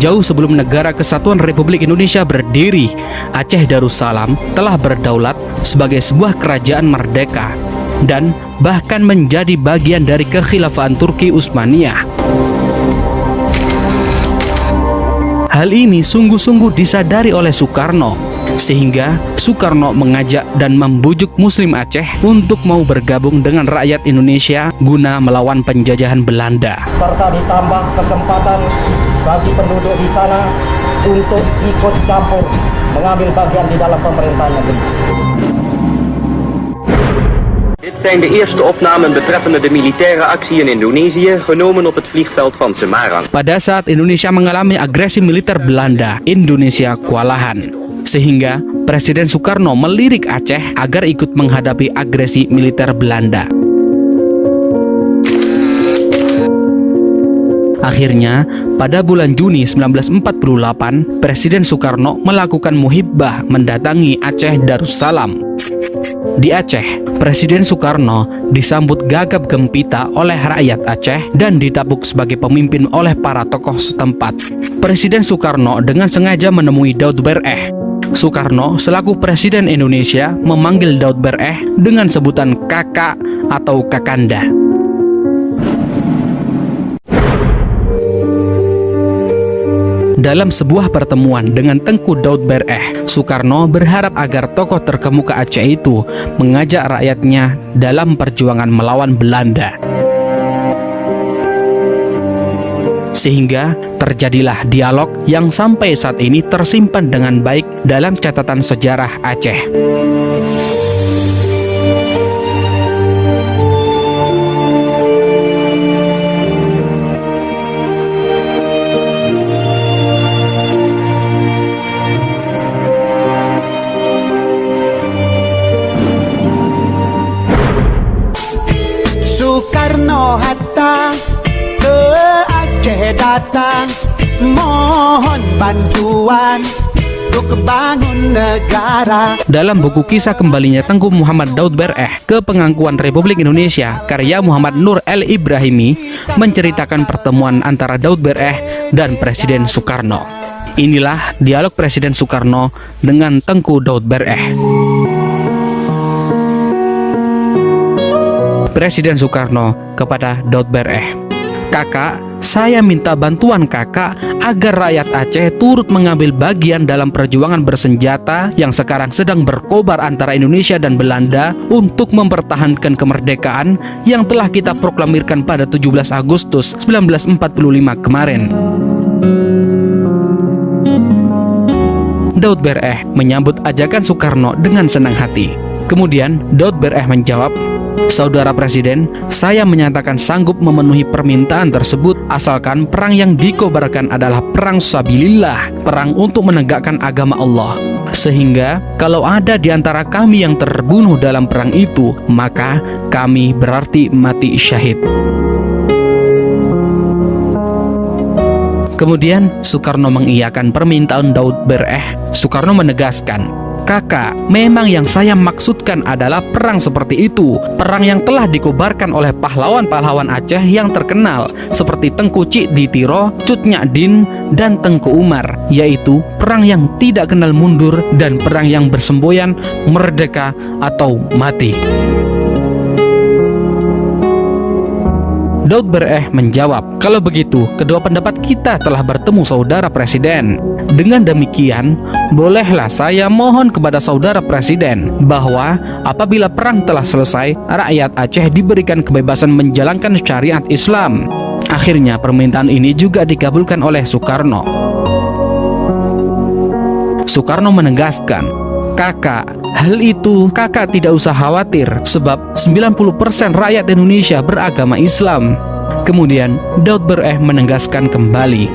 Jauh sebelum Negara Kesatuan Republik Indonesia berdiri, Aceh Darussalam telah berdaulat sebagai sebuah kerajaan merdeka dan bahkan menjadi bagian dari kekhilafahan Turki Utsmaniyah. Hal ini sungguh-sungguh disadari oleh Soekarno, sehingga Soekarno mengajak dan membujuk Muslim Aceh untuk mau bergabung dengan rakyat Indonesia guna melawan penjajahan Belanda. Serta ditambah kesempatan bagi penduduk di sana untuk ikut campur mengambil bagian di dalam pemerintahan negeri. Dit zijn de eerste opnamen betreffende de militaire actie in Indonesië, genomen op het vliegveld van Semarang. Pada saat Indonesia mengalami agresi militer Belanda, Indonesia kewalahan. Sehingga Presiden Soekarno melirik Aceh agar ikut menghadapi agresi militer Belanda. Akhirnya, pada bulan Juni 1948, Presiden Soekarno melakukan muhibbah mendatangi Aceh Darussalam. Di Aceh, Presiden Soekarno disambut gagap gempita oleh rakyat Aceh dan ditapuk sebagai pemimpin oleh para tokoh setempat. Presiden Soekarno dengan sengaja menemui Daud Bereh. Soekarno selaku Presiden Indonesia memanggil Daud Bereh dengan sebutan kakak atau kakanda. Dalam sebuah pertemuan dengan Tengku Daud Bereh, Soekarno berharap agar tokoh terkemuka Aceh itu mengajak rakyatnya dalam perjuangan melawan Belanda. Sehingga terjadilah dialog yang sampai saat ini tersimpan dengan baik dalam catatan sejarah Aceh. Soekarno-Hatta ke Aceh datang, mohon bantuan untuk bangun negara. Dalam buku kisah kembalinya Tengku Muhammad Daud Bereh ke Pengakuan Republik Indonesia karya Muhammad Nur El Ibrahimi menceritakan pertemuan antara Daud Bereh dan Presiden Soekarno. Inilah dialog Presiden Soekarno dengan Tengku Daud Bereh. Presiden Soekarno kepada Daud Bereh, "Kakak, saya minta bantuan kakak agar rakyat Aceh turut mengambil bagian dalam perjuangan bersenjata yang sekarang sedang berkobar antara Indonesia dan Belanda untuk mempertahankan kemerdekaan yang telah kita proklamirkan pada 17 Agustus 1945 kemarin." Daud Bereh menyambut ajakan Soekarno dengan senang hati. Kemudian Daud Bereh menjawab, "Saudara Presiden, saya menyatakan sanggup memenuhi permintaan tersebut asalkan perang yang dikobarkan adalah perang sabilillah, perang untuk menegakkan agama Allah. Sehingga kalau ada di antara kami yang terbunuh dalam perang itu, maka kami berarti mati syahid." Kemudian Soekarno mengiyakan permintaan Daud Bereh. Soekarno menegaskan, "Kakak, memang yang saya maksudkan adalah perang seperti itu, perang yang telah dikobarkan oleh pahlawan-pahlawan Aceh yang terkenal seperti Tengku Cik Ditiro, Cut Nyadin, dan Tengku Umar, yaitu perang yang tidak kenal mundur dan perang yang bersemboyan merdeka atau mati." Daud Bereh menjawab, "Kalau begitu, kedua pendapat kita telah bertemu Saudara Presiden. Dengan demikian, bolehlah saya mohon kepada Saudara Presiden bahwa apabila perang telah selesai, rakyat Aceh diberikan kebebasan menjalankan syariat Islam." Akhirnya permintaan ini juga dikabulkan oleh Soekarno. Soekarno menegaskan, "Kakak, hal itu kakak tidak usah khawatir sebab 90% rakyat Indonesia beragama Islam." Kemudian Daud Bereh menegaskan kembali,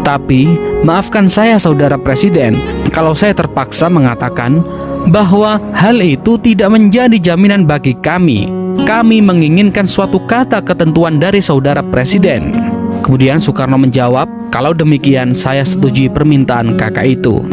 "Tapi maafkan saya Saudara Presiden kalau saya terpaksa mengatakan bahwa hal itu tidak menjadi jaminan bagi kami. Kami menginginkan suatu kata ketentuan dari Saudara Presiden." Kemudian Soekarno menjawab, "Kalau demikian saya setujui permintaan kakak itu."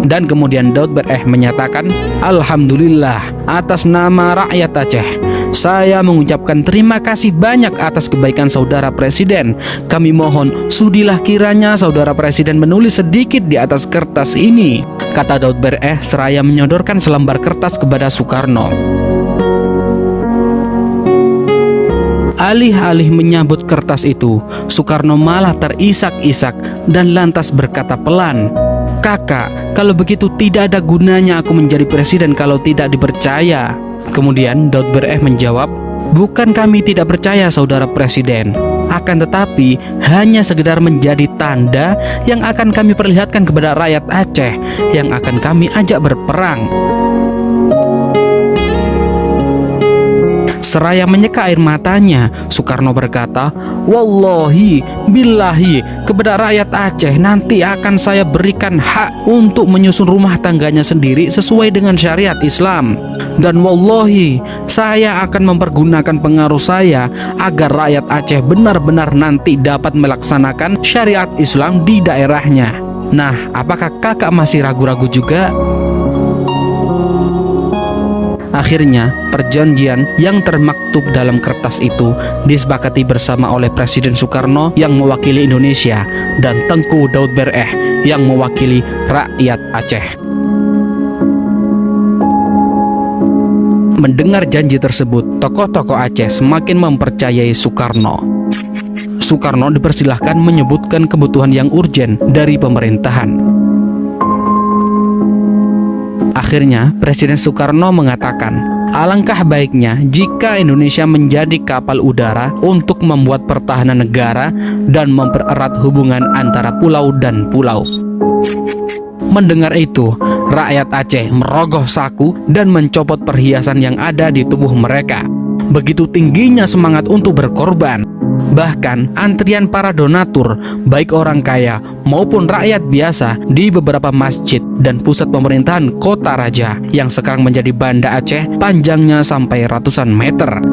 Dan kemudian Daud Bereh menyatakan, "Alhamdulillah, atas nama rakyat Aceh, Saya mengucapkan terima kasih banyak atas kebaikan saudara presiden. Kami mohon sudilah kiranya saudara presiden menulis sedikit di atas kertas ini, kata Daud Bereh seraya menyodorkan selembar kertas kepada Soekarno. Alih-alih menyambut kertas itu, Soekarno malah terisak-isak dan lantas berkata pelan, "Kakak, kalau begitu tidak ada gunanya aku menjadi presiden kalau tidak dipercaya." Kemudian Daud Bereh menjawab, "Bukan kami tidak percaya saudara presiden, akan tetapi hanya sekedar menjadi tanda yang akan kami perlihatkan kepada rakyat Aceh yang akan kami ajak berperang." Seraya menyeka air matanya, Soekarno berkata, "Wallahi, billahi, kepada rakyat Aceh nanti akan saya berikan hak untuk menyusun rumah tangganya sendiri sesuai dengan syariat Islam. Dan wallahi, saya akan mempergunakan pengaruh saya agar rakyat Aceh benar-benar nanti dapat melaksanakan syariat Islam di daerahnya. Nah, apakah kakak masih ragu-ragu juga?" Akhirnya, perjanjian yang termaktub dalam kertas itu disepakati bersama oleh Presiden Soekarno yang mewakili Indonesia dan Tengku Daud Bereh yang mewakili rakyat Aceh. Mendengar janji tersebut, tokoh-tokoh Aceh semakin mempercayai Soekarno. Soekarno dipersilahkan menyebutkan kebutuhan yang urgen dari pemerintahan. Akhirnya, Presiden Soekarno mengatakan, alangkah baiknya jika Indonesia menjadi kapal udara untuk membuat pertahanan negara dan mempererat hubungan antara pulau dan pulau. Mendengar itu, rakyat Aceh merogoh saku dan mencopot perhiasan yang ada di tubuh mereka. Begitu tingginya semangat untuk berkorban. Bahkan antrian para donatur, baik orang kaya maupun rakyat biasa di beberapa masjid dan pusat pemerintahan kota raja yang sekarang menjadi Banda Aceh panjangnya sampai ratusan meter.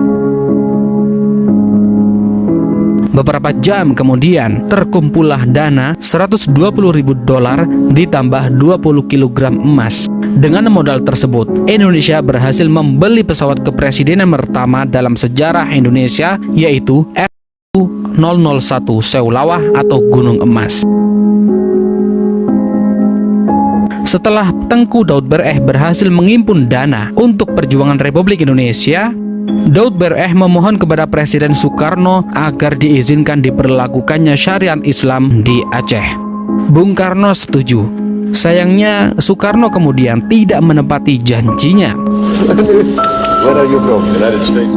Beberapa jam kemudian terkumpullah dana $120.000 ditambah 20 kg emas. Dengan modal tersebut, Indonesia berhasil membeli pesawat kepresidenan pertama dalam sejarah Indonesia, yaitu F001 Seulawah atau Gunung Emas. Setelah Tengku Daud Bereh berhasil mengimpun dana untuk perjuangan Republik Indonesia, Daud Bereh memohon kepada Presiden Soekarno agar diizinkan diberlakukannya syariat Islam di Aceh. Bung Karno setuju. Sayangnya, Soekarno kemudian tidak menepati janjinya. Where are you from? United States.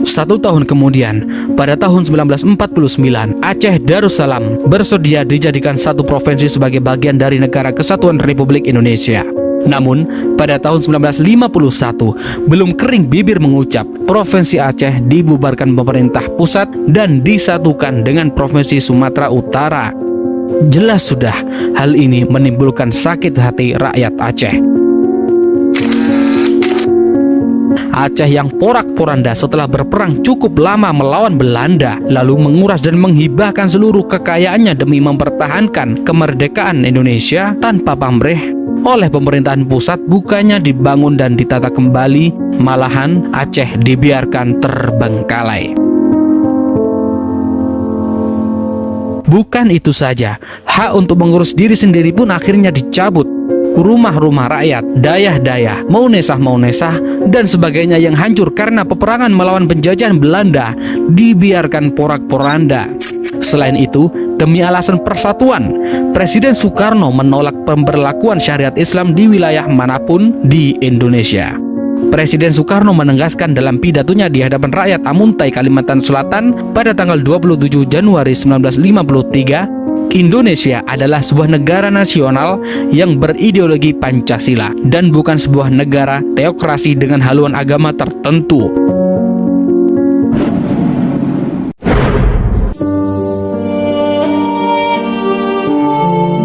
Satu tahun kemudian, pada tahun 1949, Aceh Darussalam bersedia dijadikan satu provinsi sebagai bagian dari Negara Kesatuan Republik Indonesia. Namun, pada tahun 1951, belum kering bibir mengucap, Provinsi Aceh dibubarkan pemerintah pusat dan disatukan dengan Provinsi Sumatera Utara. Jelas sudah, hal ini menimbulkan sakit hati rakyat Aceh. Aceh yang porak-poranda setelah berperang cukup lama melawan Belanda, lalu menguras dan menghibahkan seluruh kekayaannya demi mempertahankan kemerdekaan Indonesia tanpa pamrih, oleh pemerintahan pusat bukannya dibangun dan ditata kembali, malahan Aceh dibiarkan terbengkalai. Bukan itu saja, hak untuk mengurus diri sendiri pun akhirnya dicabut. Rumah-rumah rakyat, dayah-dayah, maunesah, dan sebagainya yang hancur karena peperangan melawan penjajahan Belanda dibiarkan porak-poranda. Selain itu, demi alasan persatuan, Presiden Soekarno menolak pemberlakuan syariat Islam di wilayah manapun di Indonesia. Presiden Soekarno menegaskan dalam pidatonya di hadapan rakyat Amuntai, Kalimantan Selatan pada tanggal 27 Januari 1953, Indonesia adalah sebuah negara nasional yang berideologi Pancasila dan bukan sebuah negara teokrasi dengan haluan agama tertentu.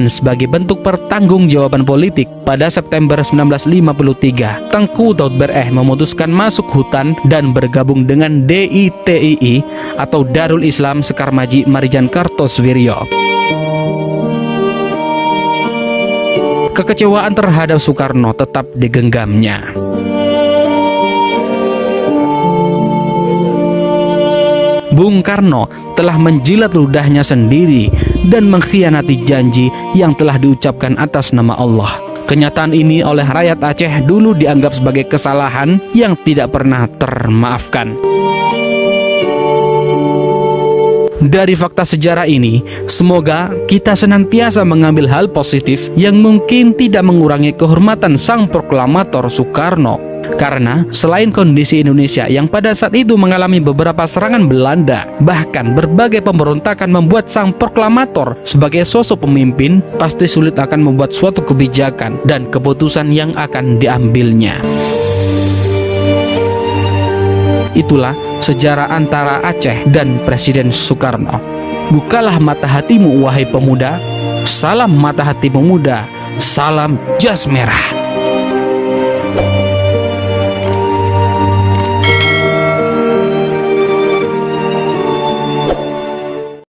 Sebagai bentuk pertanggungjawaban politik, pada September 1953, Tengku Daud Bereh memutuskan masuk hutan dan bergabung dengan DITII atau Darul Islam Sekarmaji Marijan Kartosoewirjo. kekecewaan terhadap Soekarno tetap digenggamnya. Bung Karno telah menjilat ludahnya sendiri dan mengkhianati janji yang telah diucapkan atas nama Allah. Kenyataan ini oleh rakyat Aceh dulu dianggap sebagai kesalahan yang tidak pernah termaafkan. Dari fakta sejarah ini, semoga kita senantiasa mengambil hal positif yang mungkin tidak mengurangi kehormatan sang proklamator Soekarno. Karena selain kondisi Indonesia yang pada saat itu mengalami beberapa serangan Belanda, bahkan berbagai pemberontakan membuat sang proklamator sebagai sosok pemimpin pasti sulit akan membuat suatu kebijakan dan keputusan yang akan diambilnya. Itulah sejarah antara Aceh dan Presiden Soekarno. Bukalah mata hatimu wahai pemuda, salam mata hati pemuda, salam jas merah.